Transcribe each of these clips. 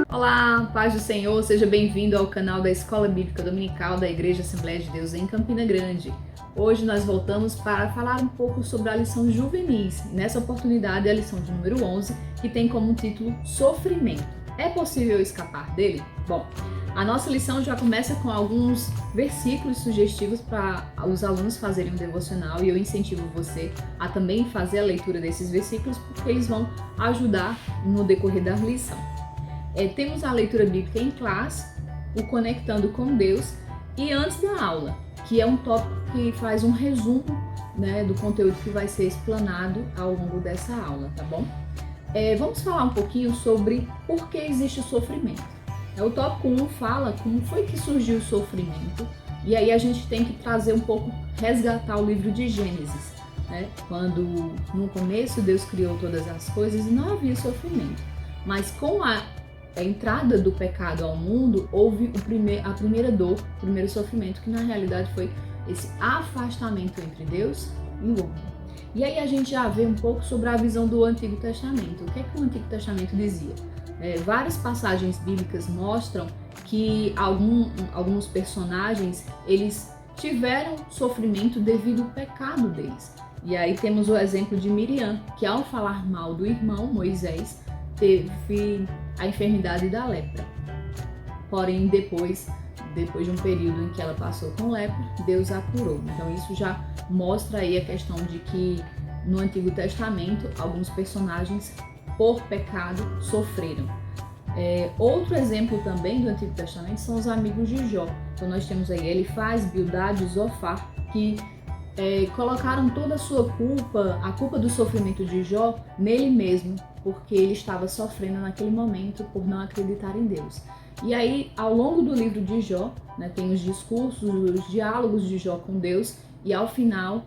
Olá, paz do Senhor, seja bem-vindo ao canal da Escola Bíblica Dominical da Igreja Assembleia de Deus em Campina Grande. Hoje nós voltamos para falar um pouco sobre a lição juvenis. Nessa oportunidade é a lição de número 11, que tem como título Sofrimento. É possível escapar dele? Bom, a nossa lição já começa com alguns versículos sugestivos para os alunos fazerem um devocional, e eu incentivo você a também fazer a leitura desses versículos, porque eles vão ajudar no decorrer da lição. Temos a leitura bíblica em classe, o Conectando com Deus e Antes da Aula, que é um tópico que faz um resumo, do conteúdo que vai ser explanado ao longo dessa aula, tá bom? Vamos falar um pouquinho sobre por que existe o sofrimento. O tópico 1 fala como foi que surgiu o sofrimento, e aí a gente tem que trazer um pouco, resgatar o livro de Gênesis, quando no começo Deus criou todas as coisas e não havia sofrimento, mas com a entrada do pecado ao mundo, houve a primeira dor, o primeiro sofrimento, que na realidade foi esse afastamento entre Deus e o homem. E aí a gente já vê um pouco sobre a visão do Antigo Testamento. O que é que o Antigo Testamento dizia? Várias passagens bíblicas mostram que alguns personagens, eles tiveram sofrimento devido ao pecado deles. E aí temos o exemplo de Miriam, que ao falar mal do irmão Moisés, teve a enfermidade da lepra. Porém, depois de um período em que ela passou com lepra, Deus a curou. Então isso já mostra aí a questão de que no Antigo Testamento alguns personagens por pecado sofreram. Outro exemplo também do Antigo Testamento são os amigos de Jó. Então nós temos aí Elifaz, Bildade e Zofar, que colocaram toda a sua culpa, a culpa do sofrimento de Jó, nele mesmo, porque ele estava sofrendo naquele momento por não acreditar em Deus. E aí, ao longo do livro de Jó, tem os discursos, os diálogos de Jó com Deus, e ao final,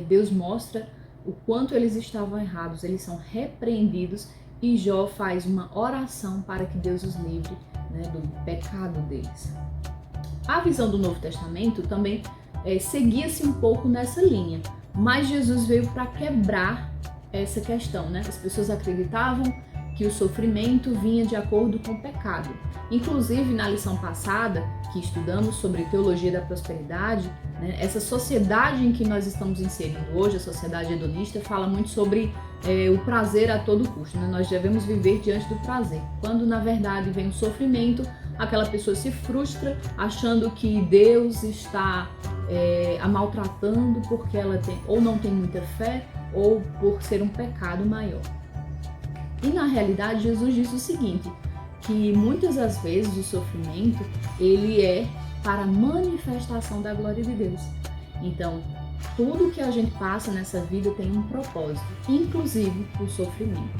Deus mostra o quanto eles estavam errados, eles são repreendidos, e Jó faz uma oração para que Deus os livre do pecado deles. A visão do Novo Testamento também seguia-se um pouco nessa linha, mas Jesus veio para quebrar essa questão, As pessoas acreditavam que o sofrimento vinha de acordo com o pecado. Inclusive, na lição passada, que estudamos sobre teologia da prosperidade, essa sociedade em que nós estamos inserindo hoje, a sociedade hedonista, fala muito sobre o prazer a todo custo. Nós devemos viver diante do prazer. Quando, na verdade, vem o sofrimento, aquela pessoa se frustra, achando que Deus está a maltratando porque ela ou não tem muita fé, ou por ser um pecado maior. E na realidade, Jesus disse o seguinte, que muitas das vezes o sofrimento, ele é para a manifestação da glória de Deus. Então, tudo que a gente passa nessa vida tem um propósito, inclusive o sofrimento.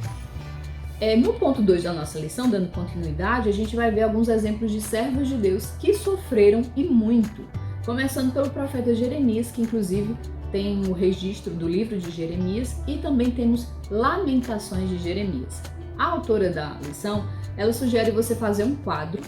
No ponto 2 da nossa lição, dando continuidade, a gente vai ver alguns exemplos de servos de Deus que sofreram e muito. Começando pelo profeta Jeremias, que inclusive tem o registro do livro de Jeremias, e também temos Lamentações de Jeremias. A autora da lição, ela sugere você fazer um quadro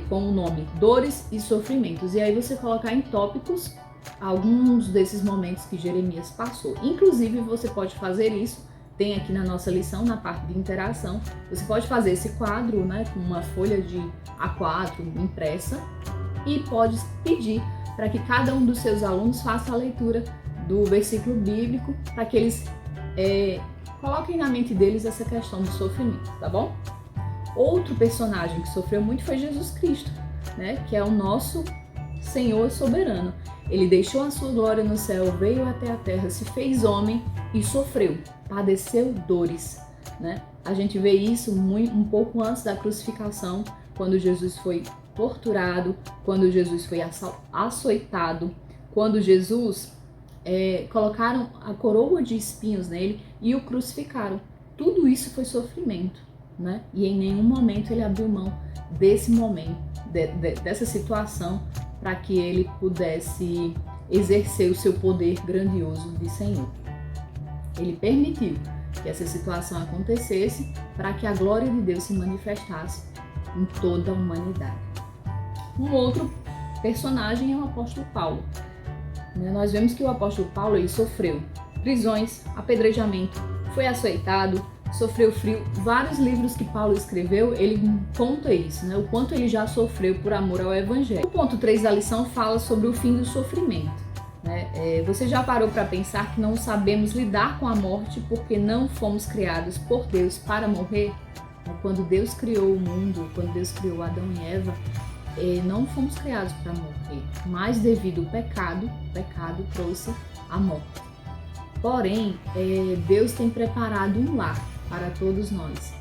com o nome Dores e Sofrimentos, e aí você colocar em tópicos alguns desses momentos que Jeremias passou. Inclusive, você pode fazer isso, tem aqui na nossa lição, na parte de interação, você pode fazer esse quadro com uma folha de A4 impressa, e pode pedir para que cada um dos seus alunos faça a leitura do versículo bíblico, para que eles coloquem na mente deles essa questão do sofrimento, tá bom? Outro personagem que sofreu muito foi Jesus Cristo, que é o nosso Senhor soberano. Ele deixou a sua glória no céu, veio até a terra, se fez homem e sofreu, padeceu dores, A gente vê isso um pouco antes da crucificação, quando Jesus foi torturado, quando Jesus foi açoitado, quando Jesus colocaram a coroa de espinhos nele e o crucificaram. Tudo isso foi sofrimento, E em nenhum momento ele abriu mão desse momento, dessa situação, para que ele pudesse exercer o seu poder grandioso de Senhor. Ele permitiu que essa situação acontecesse para que a glória de Deus se manifestasse em toda a humanidade. Um outro personagem é o apóstolo Paulo. né? Nós vemos que o apóstolo Paulo ele sofreu prisões, apedrejamento, foi açoitado, sofreu frio. Vários livros que Paulo escreveu, ele conta isso, né? O quanto ele já sofreu por amor ao evangelho. O ponto 3 da lição fala sobre o fim do sofrimento, né? Você já parou para pensar que não sabemos lidar com a morte porque não fomos criados por Deus para morrer? Quando Deus criou o mundo, quando Deus criou Adão e Eva, não fomos criados para morrer, mas devido ao pecado, o pecado trouxe a morte. Porém, Deus tem preparado um lar para todos nós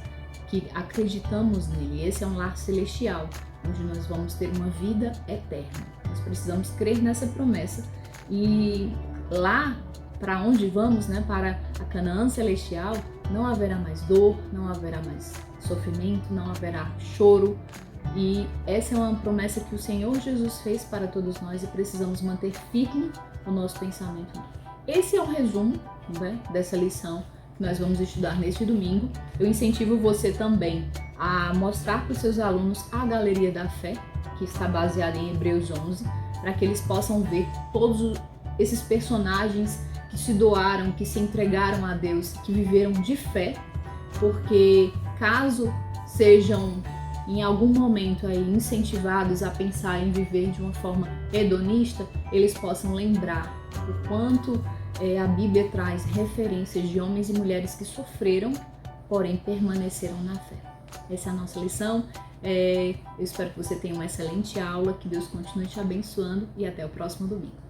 que acreditamos nele. Esse é um lar celestial, onde nós vamos ter uma vida eterna. Nós precisamos crer nessa promessa e lá para onde vamos, né, para a Canaã celestial, não haverá mais dor, não haverá mais sofrimento, não haverá choro. E essa é uma promessa que o Senhor Jesus fez para todos nós e precisamos manter firme o nosso pensamento. Esse é um resumo, né, dessa lição que nós vamos estudar neste domingo. Eu incentivo você também a mostrar para os seus alunos a Galeria da Fé, que está baseada em Hebreus 11, para que eles possam ver todos esses personagens que se doaram, que se entregaram a Deus, que viveram de fé, porque caso sejam em algum momento aí incentivados a pensar em viver de uma forma hedonista, eles possam lembrar o quanto a Bíblia traz referências de homens e mulheres que sofreram, porém permaneceram na fé. Essa é a nossa lição. Eu espero que você tenha uma excelente aula, que Deus continue te abençoando e até o próximo domingo.